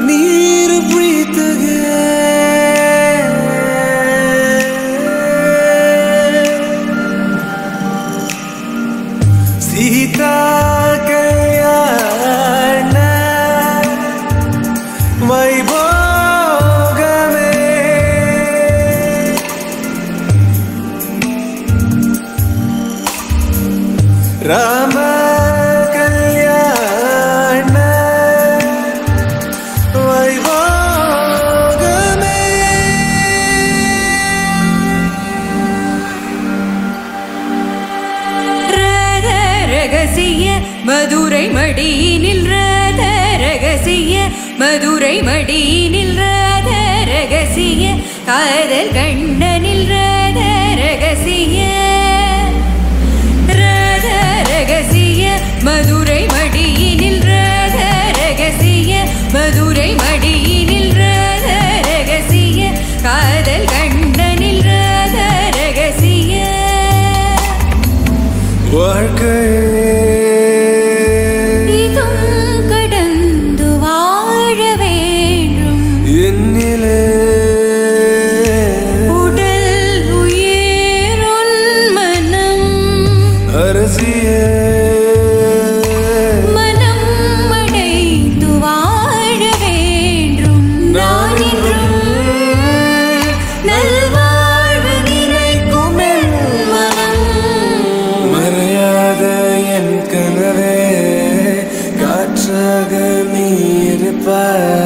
need to breathe again. Sita Kalyana Vaibhogame Rama Kalyana Vaibhogame. Radha Ragasiya Madurai Madinil Radha Ragasiya Madurai Madinil Radha Ragasiya Kadal Kandanil Radha Ragasiya Radha Ragasiya Madurai Madinil Radha Ragasiya Madurai Madinil Radha Ragasiya Kadal Kandanil Radha Ragasiya இதும் கடந்து வாழ வேண்டும் என்னிலே உடல் உயிர் மனம் அரசியே மனம் அடைந்து வாழ வேண்டும் நான் என்றும் நல்வாழ்வு நினைக்கும் என் மனம் மறையாத என் கனவே காற்றாக நீ இருப்பாய்.